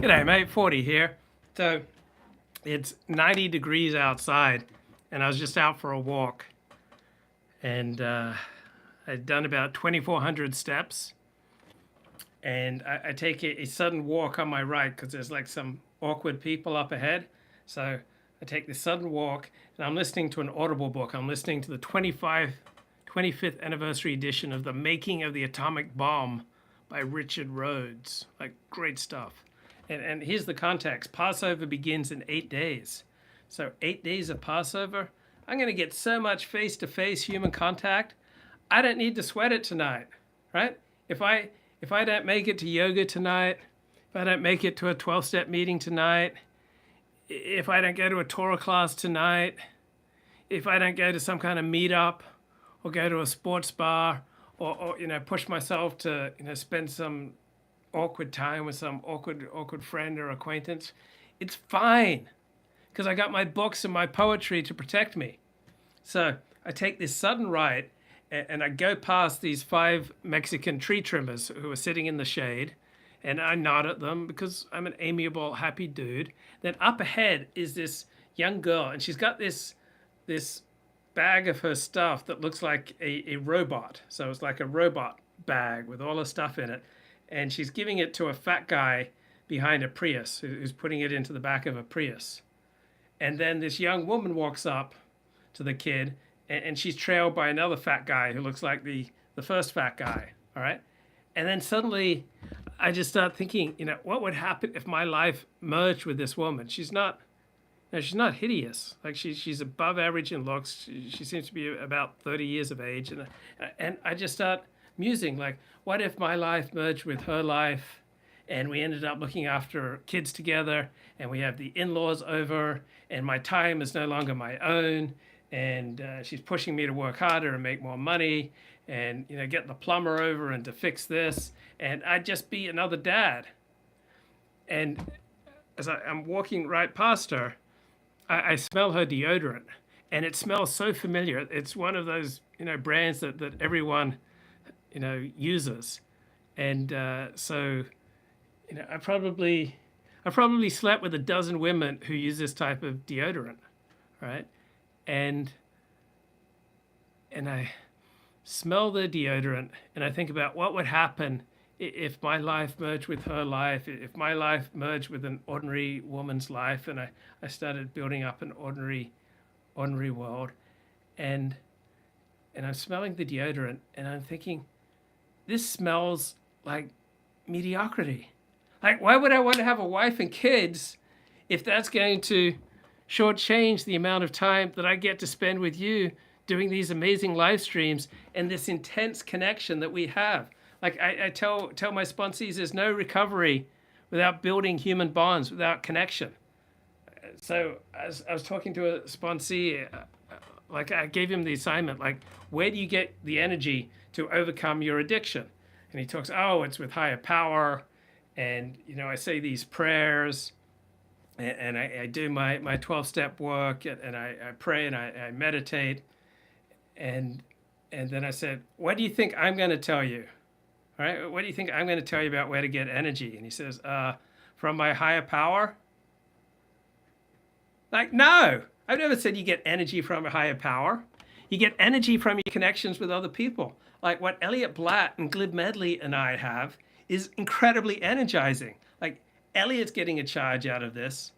G'day, mate. 40 here. So it's 90 degrees outside, and I was just out for a walk, and I'd done about 2,400 steps, and I take a sudden walk on my right because there's like some awkward people up ahead. So I take this sudden walk, and I'm listening to an Audible book. I'm listening to the 25th anniversary edition of The Making of the Atomic Bomb by Richard Rhodes. Like, great stuff. And here's the context. Passover begins in 8 days. So 8 days of Passover, I'm going to get so much face-to-face human contact, I don't need to sweat it tonight, right? If I don't make it to yoga tonight, if I don't make it to a 12-step meeting tonight, if I don't go to a Torah class tonight, if I don't go to some kind of meetup or go to a sports bar or push myself to spend some awkward time with some awkward friend or acquaintance, it's fine because I got my books and my poetry to protect me. So I take this sudden right and I go past these 5 Mexican tree trimmers who are sitting in the shade, and I nod at them because I'm an amiable, happy dude. Then up ahead is this young girl, and she's got this bag of her stuff that looks like a robot. So it's like a robot bag with all her stuff in it. And she's giving it to a fat guy behind a Prius who's putting it into the back of a Prius. And then this young woman walks up to the kid, and she's trailed by another fat guy who looks like the first fat guy, all right? And then suddenly I just start thinking, what would happen if my life merged with this woman? She's not hideous. Like she's above average in looks. She seems to be about 30 years of age. And I just start musing, like, what if my life merged with her life and we ended up looking after kids together and we have the in-laws over and my time is no longer my own and she's pushing me to work harder and make more money and get the plumber over and to fix this, and I'd just be another dad. And as I'm walking right past her, I smell her deodorant, and it smells so familiar. It's one of those brands that everyone uses, and so I probably slept with a dozen women who use this type of deodorant, right? And I smell the deodorant, and I think about what would happen if my life merged with her life, if my life merged with an ordinary woman's life, and I started building up an ordinary world, and I'm smelling the deodorant, and I'm thinking, this smells like mediocrity. Like, why would I want to have a wife and kids if that's going to shortchange the amount of time that I get to spend with you doing these amazing live streams and this intense connection that we have? Like I tell my sponsees, there's no recovery without building human bonds, without connection. So as I was talking to a sponsee, like I gave him the assignment, like, where do you get the energy to overcome your addiction? And he talks, it's with higher power. And, I say these prayers and I do my 12-step work and I pray and I meditate. And then I said, what do you think I'm going to tell you? All right, what do you think I'm going to tell you about where to get energy? And he says, from my higher power? Like, no, I've never said you get energy from a higher power. You get energy from your connections with other people. Like what Elliot Blatt and Glib Medley and I have is incredibly energizing. Like, Elliot's getting a charge out of this.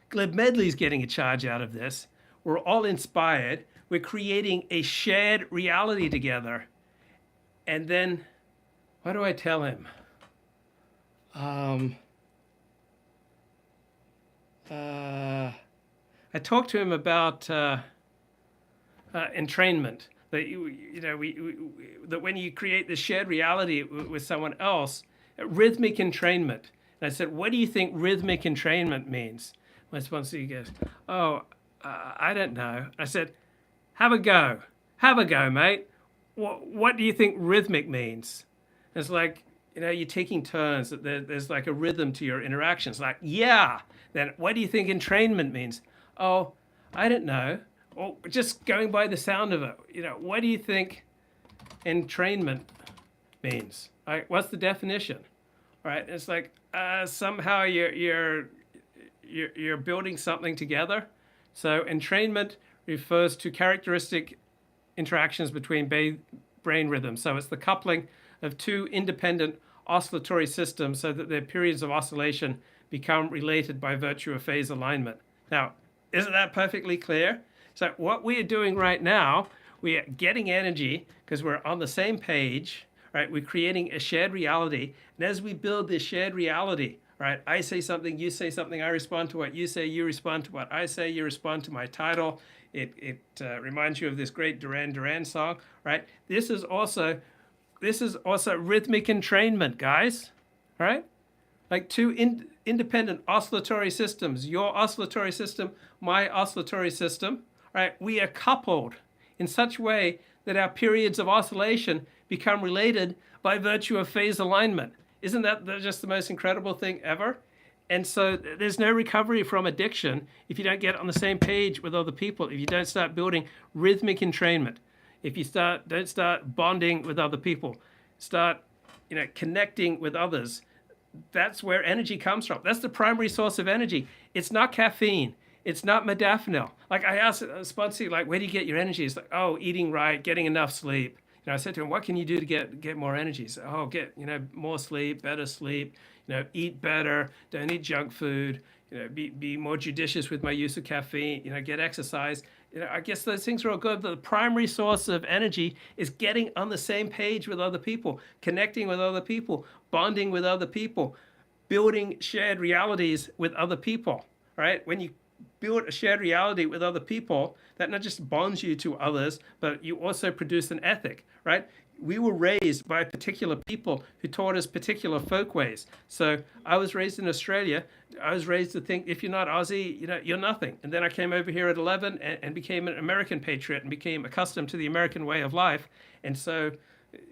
Glib Medley's getting a charge out of this. We're all inspired. We're creating a shared reality together. And then, what do I tell him? I talked to him about entrainment. That when you create this shared reality with someone else, rhythmic entrainment. And I said, what do you think rhythmic entrainment means? My sponsor goes, I don't know. I said, have a go, mate. What do you think rhythmic means? And it's like, you're taking turns. There's like a rhythm to your interactions. Like, yeah. Then what do you think entrainment means? Oh, I don't know. Or just going by the sound of it, what do you think entrainment means? What's the definition? right? It's like somehow you're building something together. So entrainment refers to characteristic interactions between brain rhythms. So it's the coupling of two independent oscillatory systems so that their periods of oscillation become related by virtue of phase alignment. Now, isn't that perfectly clear? So what we are doing right now, we are getting energy because we're on the same page, right? We're creating a shared reality. And as we build this shared reality, right, I say something, you say something, I respond to what you say, you respond to what I say, you respond to my title. It reminds you of this great Duran Duran song, right? This is also rhythmic entrainment, guys, right? Like two independent oscillatory systems, your oscillatory system, my oscillatory system, right? We are coupled in such a way that our periods of oscillation become related by virtue of phase alignment. Isn't that just the most incredible thing ever? And so there's no recovery from addiction if you don't get on the same page with other people, if you don't start building rhythmic entrainment, if you don't start bonding with other people, start connecting with others. That's where energy comes from. That's the primary source of energy. It's not caffeine. It's not modafinil. Like I asked a sponsor, like, where do you get your energy? It's like, oh, eating right, getting enough sleep. I said to him, what can you do to get more energy? He said, oh, get more sleep, better sleep, eat better, don't eat junk food, be more judicious with my use of caffeine, get exercise. I guess those things are all good, but the primary source of energy is getting on the same page with other people, connecting with other people, bonding with other people, building shared realities with other people, right? When you build a shared reality with other people, that not just bonds you to others, but you also produce an ethic, right? We were raised by particular people who taught us particular folkways. So I was raised in Australia. I was raised to think if you're not Aussie, you're nothing. And then I came over here at 11 and became an American patriot and became accustomed to the American way of life. And so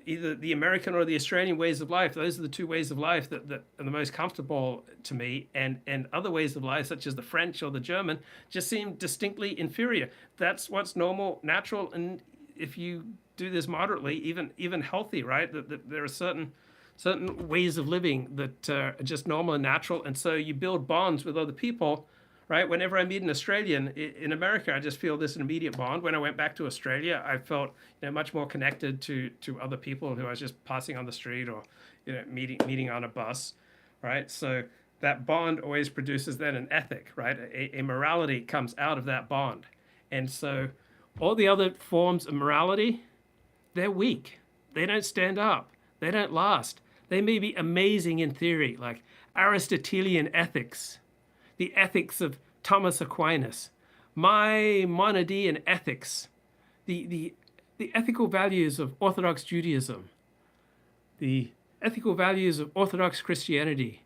either the American or the Australian ways of life, those are the two ways of life that are the most comfortable to me. And other ways of life, such as the French or the German, just seem distinctly inferior. That's what's normal, natural, and if you do this moderately, even healthy, right? That there are certain ways of living that are just normal and natural, and so you build bonds with other people, right? Whenever I meet an Australian in America, I just feel this immediate bond. When I went back to Australia, I felt much more connected to other people who I was just passing on the street or meeting on a bus, right? So that bond always produces then an ethic, right? A morality comes out of that bond, and so all the other forms of morality, they're weak. They don't stand up. They don't last. They may be amazing in theory, like Aristotelian ethics, the ethics of Thomas Aquinas, Maimonidean ethics, the ethical values of Orthodox Judaism, the ethical values of Orthodox Christianity,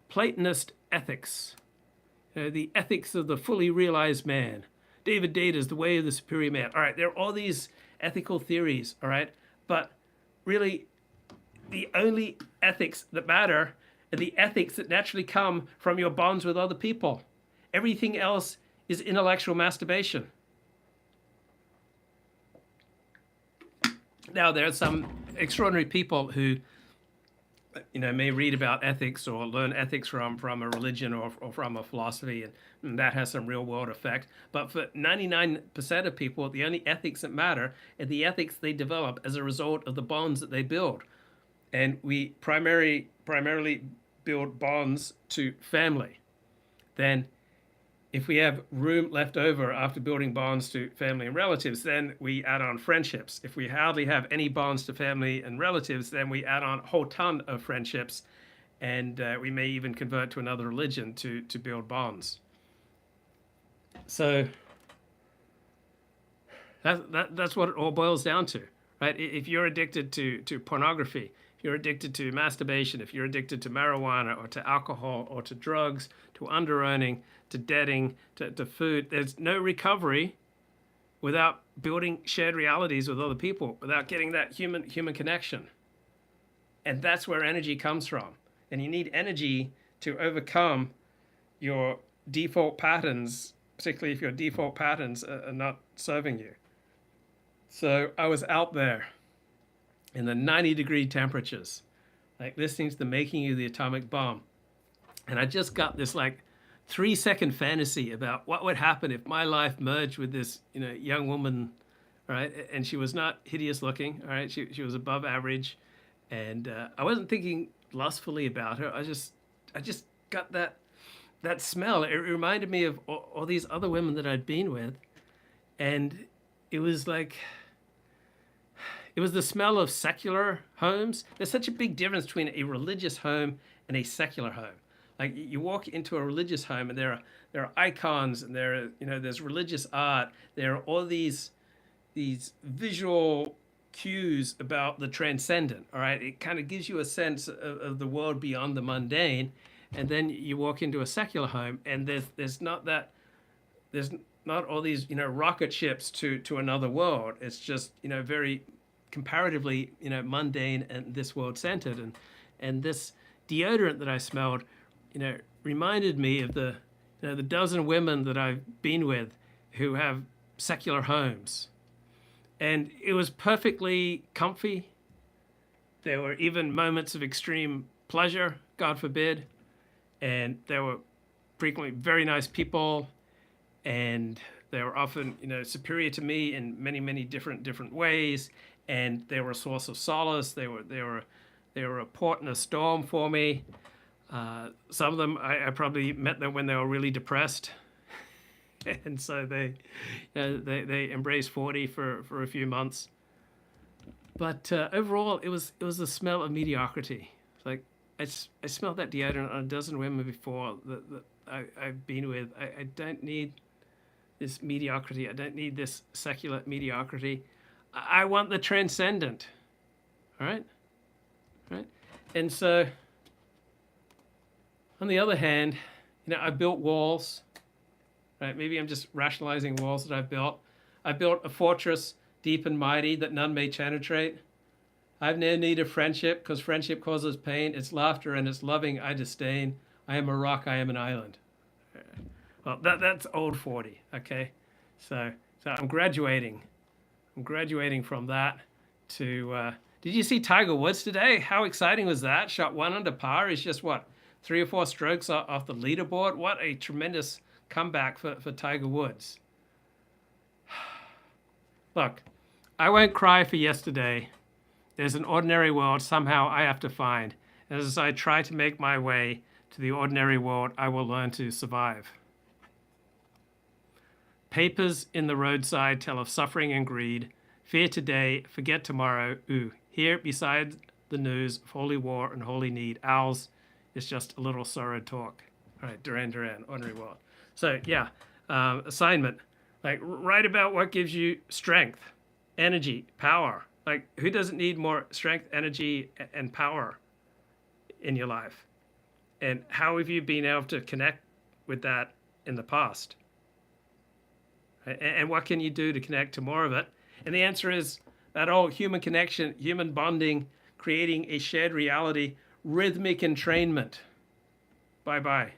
Platonist ethics, the ethics of the fully realized man, David Data's The Way of the Superior Man. All right, there are all these ethical theories, all right? But really, the only ethics that matter are the ethics that naturally come from your bonds with other people. Everything else is intellectual masturbation. Now, there are some extraordinary people who may read about ethics or learn ethics from a religion or from a philosophy, and that has some real world effect. But for 99% of people, the only ethics that matter are the ethics they develop as a result of the bonds that they build. And we primarily build bonds to family. Then if we have room left over after building bonds to family and relatives, then we add on friendships. If we hardly have any bonds to family and relatives, then we add on a whole ton of friendships, and we may even convert to another religion to build bonds. So that's what it all boils down to, right? If you're addicted to pornography, if you're addicted to masturbation, if you're addicted to marijuana or to alcohol or to drugs, to under-earning, to debting, to food, there's no recovery without building shared realities with other people, without getting that human connection. And that's where energy comes from. And you need energy to overcome your default patterns, particularly if your default patterns are not serving you. So I was out there in the 90-degree temperatures, like listening to the making of the atomic bomb. And I just got this like 3 second fantasy about what would happen if my life merged with this, young woman, right? And she was not hideous looking, all right? She was above average. And I wasn't thinking lustfully about her. I just got that smell. It reminded me of all these other women that I'd been with. And it was like, it was the smell of secular homes. There's such a big difference between a religious home and a secular home. Like you walk into a religious home and there are icons and there's religious art. There are all these visual cues about the transcendent. All right, it kind of gives you a sense of the world beyond the mundane. And then you walk into a secular home and there's not all these rocket ships to another world. It's just very comparatively mundane and this world centered. And this deodorant that I smelled reminded me of the dozen women that I've been with who have secular homes. And it was perfectly comfy. There were even moments of extreme pleasure, God forbid. And there were frequently very nice people. And they were often, superior to me in many, many different ways. And they were a source of solace. They were a port in a storm for me. Some of them, I probably met them when they were really depressed, and so they embraced 40 for a few months. But overall, it was the smell of mediocrity. It's like I smelled that deodorant on a dozen women before that I've been with. I don't need this mediocrity. I don't need this secular mediocrity. I want the transcendent. All right, and so. On the other hand, I built walls, right? Maybe I'm just rationalizing walls that I've built. I built a fortress deep and mighty that none may penetrate. I have no need of friendship because friendship causes pain. It's laughter and it's loving I disdain. I am a rock, I am an island. Well, that's old 40, okay? So I'm graduating. I'm graduating from that to, did you see Tiger Woods today? How exciting was that? Shot 1 under par. He's just what? 3 or 4 strokes off the leaderboard. What a tremendous comeback for Tiger Woods. Look, I won't cry for yesterday. There's an ordinary world somehow I have to find. And as I try to make my way to the ordinary world, I will learn to survive. Papers in the roadside tell of suffering and greed. Fear today, forget tomorrow. Ooh, here beside the news of holy war and holy need, owls. It's just a little sorrow talk. All right, Duran, ordinary world. So yeah, assignment. Like write about what gives you strength, energy, power. Like who doesn't need more strength, energy, and power in your life? And how have you been able to connect with that in the past? And what can you do to connect to more of it? And the answer is that old human connection, human bonding, creating a shared reality, rhythmic entrainment. Bye-bye.